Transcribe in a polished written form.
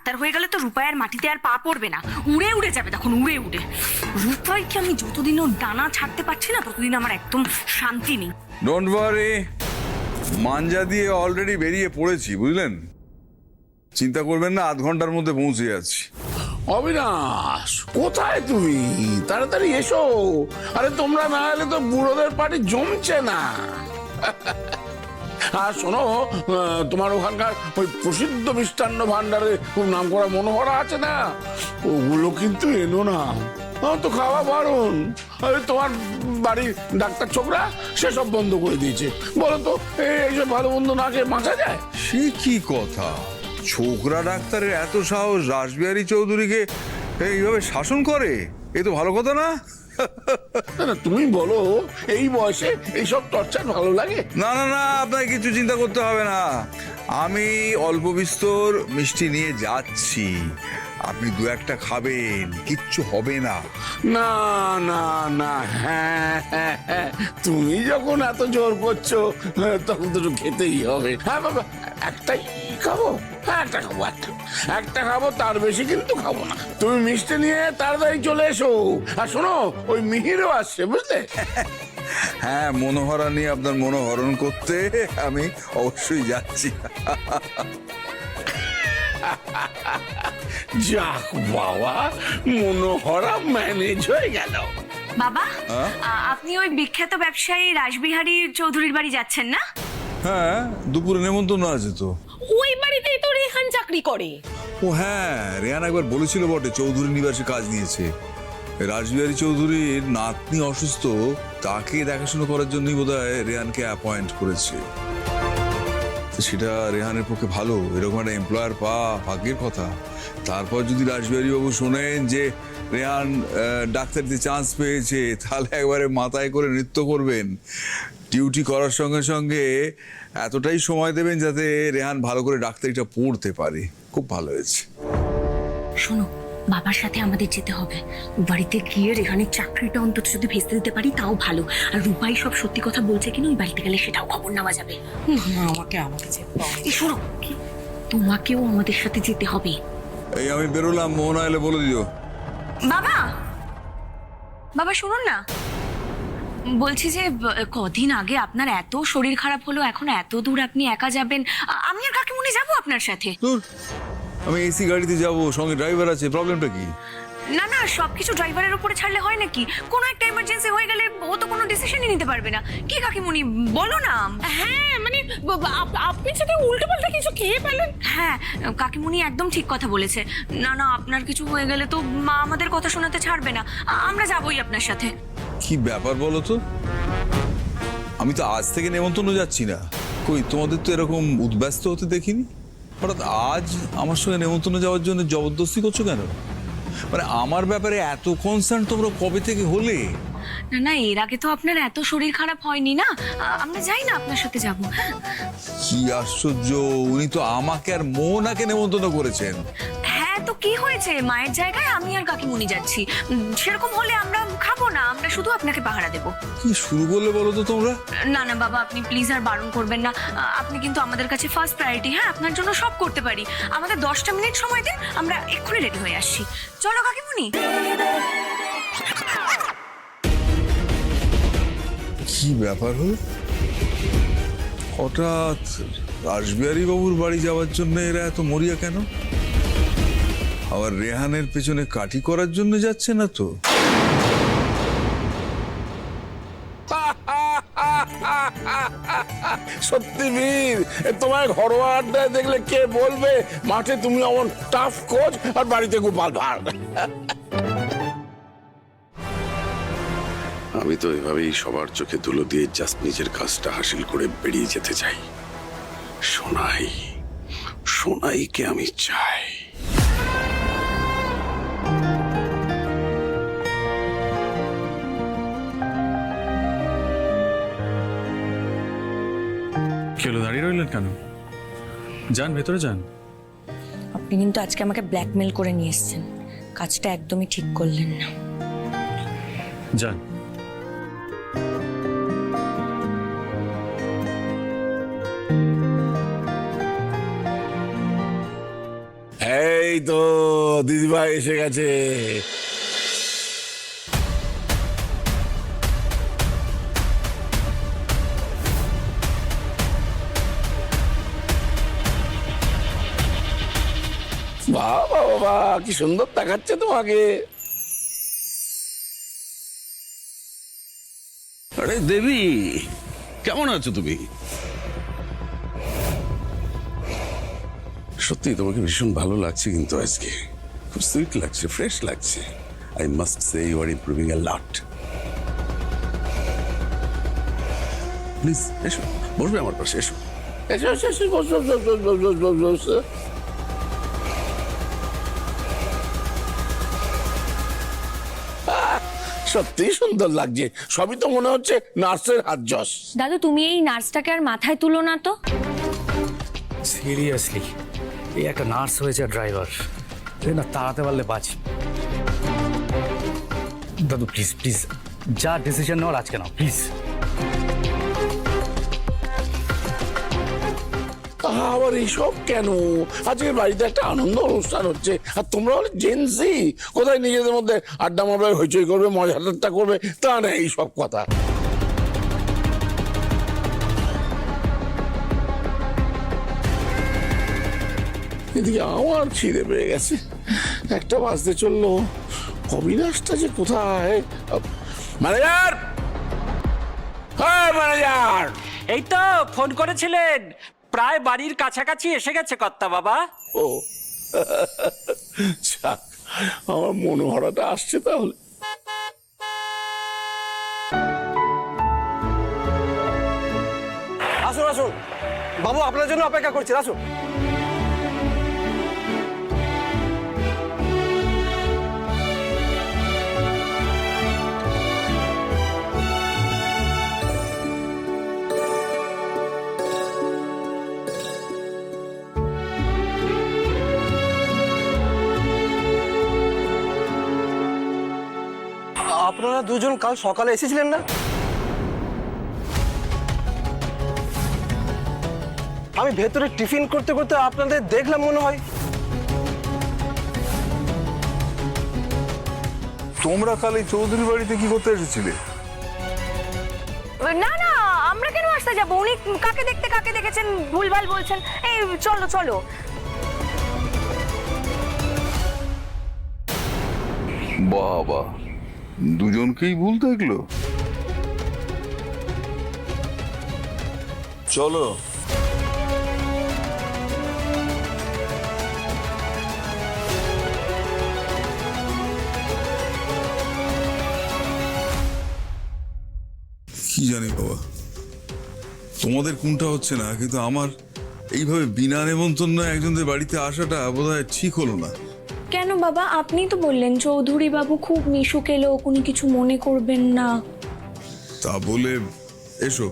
Doctor হয়ে গেলে তো রূপায়ের মাটিতে আর পা পড়বে না, উড়ে উড়ে যাবে তখন, উড়ে উড়ে। রূপাইকে আমি যতদিন ওর ডানা ছাড়তে পারছি না ততদিন আমার একদম শান্তি নেই। ডোন্ট ওয়ারি, মাঞ্জা দিয়ে অলরেডি বেরিয়ে পড়েছি, বুঝলেন? চিন্তা করবেন না, আধ ঘন্টার মধ্যে পৌঁছে যাচ্ছি। অবিনাশ, কোথায় তুমি? তাড়াতাড়ি এসো। আরে তোমরা না এলে তো বুড়োদের পার্টি জমছে না। আর শোনো, তোমার ওখানকার ওই প্রসিদ্ধ মিষ্টান্ন ভান্ডারে খুব নাম করা মনোহরা আছে না, ওগুলো কিন্তু এনো না, তো খাওয়া বারণ। আরে তোমার বাড়ির ডাক্তার ছোকরা সেসব বন্ধ করে দিয়েছে। বলো তো এইসব ভালো মন্দ না খেয়ে বাঁচা যায়? সে কি কথা, ছোকরা ডাক্তারের এত সাহস রাসবিহারী চৌধুরীকে এইভাবে শাসন করে? এ তো ভালো কথা না। না না, তুমি বলো, এই বয়সে এইসব টর্চার ভালো লাগে? না না না, আপনাকে কিছু চিন্তা করতে হবে না, আমি অল্প বিস্তর মিষ্টি নিয়ে যাচ্ছি, আপনি দু একটা খাবেন, কিচ্ছু হবে না। না না না, হ্যাঁ হ্যাঁ হ্যাঁ, তুমি যখন এত জোর করছো তখন তো খেতেই হবে। হ্যাঁ বাবা, একটাই খাবো? হ্যাঁ, একটা খাবো, তার বেশি কিন্তু খাবো না। তুমি মিষ্টি নিয়ে তাড়াতাড়ি চলে এসো। আর শোনো, ওই মিহিরও আসছে, বুঝলে? হ্যাঁ, মনোহরা নিয়ে আপনার মনোহরণ করতে আমি অবশ্যই যাচ্ছি। যাক বাবা, মনোহরা ম্যানেজ হয়ে গেল। বাবা, আপনি ওই বিখ্যাত ব্যবসায়ী রাসবিহারী চৌধুরীর বাড়ি যাচ্ছেন না? হ্যাঁ, দুপুরে নেমন্তন্ন আছে তো। ওই বাড়িতেই তো রেহান চাকরি করে। ও হ্যাঁ, রেহান একবার বলেছিল বটে, চৌধুরী নিবাসে কাজ নিয়েছে। রাসবিহারী চৌধুরীর নাতনি অসুস্থ, তাকে দেখাশোনা করার জন্যই বোধহয় রেহানকে অ্যাপয়েন্ট করেছে। সেটা রেহানের পক্ষে ভালো, এরকম একটা এমপ্লয়ার পাওয়া ভাগ্যের কথা। তারপর যদি রাসবিহারী বাবু শোনেন যে রেহান ডাক্তারিতে চান্স পেয়েছে, তাহলে একবারে মাথায় করে নৃত্য করবেন। ডিউটি করার সঙ্গে সঙ্গে এতটাই সময় দেবেন যাতে রেহান ভালো করে ডাক্তারিটা পড়তে পারে। খুব ভালো হয়েছে। শোনো, বাবার সাথে আমাদের যেতে হবে। বাড়িতে গিয়ে রেহানের চাকরিটা অন্তত যদি ভেস্তে দিতে পারি তাও ভালো। আর রূপাই সব সত্যি কথা বলছে কিনা ওই বাড়িতে গেলে সেটাও খবর নেওয়া যাবে। আমাকে যেতে হবে। এই শোনো, তোমাকেও আমাদের সাথে যেতে হবে। এই আমি বেরোলাম, মোহনা এলে বলে দিও। বাবা, বাবা শুনুন না, বলছি যে কদিন আগে আপনার এত শরীর খারাপ হলো, এখন এত দূর আপনি একা যাবেন, আমি আর কাকিমুনি যাবো আপনার সাথে। দূর, আমি এসি গাড়িতে যাব, সঙ্গে ড্রাইভার আছে, প্রবলেমটা কি? না না, সবকিছু ড্রাইভারের উপরে ছাড়লে হয় নাকি? কোনো একটা ইমার্জেন্সি হয়ে গেলে ও তো কোনো ডিসিশনই নিতে পারবে না। কি কাকিমুনি বলো না। হ্যাঁ মানে আপনি সাথে উল্টো পাল্টা কিছু খেয়ে পেলেন। হ্যাঁ, কাকিমুনি একদম ঠিক কথা বলেছে। না না, আপনার কিছু হয়ে গেলে তো মা আমাদের কথা শোনাতে ছাড়বে না। আমরা যাবোই আপনার সাথে। কি ব্যাপার বলো তো? আমি তো আজ থেকে নেমন্তন্ন যাচ্ছি না। কই, তোমাদের তো এরকম উদ্ব্যস্ত হতে দেখিনি। হঠাৎ আজ আমার সঙ্গে নেমন্তন্ন যাওয়ার জন্য জবরদস্তি করছো কেন? মানে আমার ব্যাপারে এত কনসার্ন তোমরা কবে থেকে হলে? না না, এর আগে তো আপনার এত শরীর খারাপ হয়নি না, আমরা যাই না আপনার সাথে যাবো। কি আশ্চর্য, উনি তো আমাকে আর মোহনাকে নেমন্তন্ন করেছেন। হ্যাঁ, তো কি হয়েছে, মায়ের জায়গায় আমি আর কাকিমুনি যাচ্ছি। সেরকম হলে আমরা খাবো না, আমরা শুধু আপনাকে পাহারা দেবো। কি শুরু করলে বলো তো তোমরা? না না বাবা, আপনি প্লিজ আর বারণ করবেন না। আপনি কিন্তু আমাদের কাছে ফার্স্ট প্রায়োরিটি। হ্যাঁ, আপনার জন্য সব করতে পারি। আমাদের 10টা মিনিট সময় দিন, আমরা এক্ষুনি রেডি হয়ে আসছি। চলো কাকিমুনি। কি ব্যাপার হলো? হঠাৎ রাসবিহারী বাবুর বাড়ি যাওয়ার জন্য এরা এত মরিয়া কেন? আবার রেহানের পেছনে কাটি করার জন্য যাচ্ছে না তো? সত্যি বীর, তোমার ঘরোয়া আড্ডায় দেখলে কে বলবে মাঠে তুমি অমন টাফ কোচ আর বাড়িতে গোপাল ভাঁড়। আমি তো এভাবেই সবার চোখে ধুলো দিয়ে জাস্ট নিজের কাজটা হাসিল করে বেরিয়ে যেতে চাই। সোনাইকে আমি চাই। কেলো দাঁড়িয়ে রইলেন কেন? যান, ভেতরে যান। আপনি কিন্তু আজকে আমাকে ব্ল্যাকমেল করে নিয়ে এসেছেন, কাজটা একদমই ঠিক করলেন না। যান। এই এই তো দিদিভাই এসে গেছে। বাবা বাবা কি সুন্দর দেখাচ্ছে তোমাকে। আরে দেবী, কেমন আছো তুমি? সত্যি তোমাকে ভীষণ ভালো লাগছে কিন্তু আজকে খুব সুইট লাগছে, ফ্রেশ লাগছে। I must say you are improving a lot. Please এসো, বসবে আমার পাশে, এসো। এসো এসো এসো, বসো বসো বসো বসো বসো। সত্যি সুন্দর লাগছে, সবই তো মনে হচ্ছে নার্সের হাত যশ। দাদু তুমি এই নার্সটাকে আর মাথায় তুলো না তো। সিরিয়াসলি এই একটা নার্স হয়েছে আর ড্রাইভার, না তাড়াতে পারলে বাঁচি। দাদু প্লিজ প্লিজ, যা ডিসিশন নেওয়ার আজকে নাও প্লিজ। আবার এইসব কেন? আজকে বাড়িতে একটা আনন্দ অনুষ্ঠান হচ্ছে আর তোমরা বলে জেনসি, কোথায় নিজেদের মধ্যে আড্ডা মারবে, হইচই করবে, মজা ঠাট্টা করবে, তা না এইসব কথা। এদিকে আমার খিদে পেয়ে গেছে, একটা বাজতে চললো। অবিনাশটা যে কোথায়? ম্যানেজার, হ্যাঁ ম্যানেজার। এই তো ফোন করেছিলেন, প্রায় বাড়ির কাছাকাছি এসে গেছে কর্তা বাবা। ও যাক, আমার মনোহরাটা আসছে তাহলে। আসুন আসুন বাবু, আপনার জন্য অপেক্ষা করছি, আসুন। আপনারা দুজন কাল সকালে এসেছিলেন না? আমি ভেতরে টিফিন করতে করতে আপনাদের দেখলাম মনে হয়। তোমরা কাল এই চৌধুরী বাড়িতে কি করতে এসেছিলে? না না, আমরা কেন আসতে যাবো? উনি কাকে দেখতে কাকে দেখেছেন ভুলভাল বলছেন। এই চলো চলো। বাবা, দুজনকেই ভুল দেখলো। চলো। কি জানি বাবা, তোমাদের কোনটা হচ্ছে না, কিন্তু আমার এইভাবে বিনা নেমন্তন্ন একজনদের বাড়িতে আসাটা বোধহয় ঠিক হলো না। কেন বাবা, আপনি তো বললেন চৌধুরী বাবু খুব মিশুক এলো, উনি কিছু মনে করবেন না। তা বলে এসো।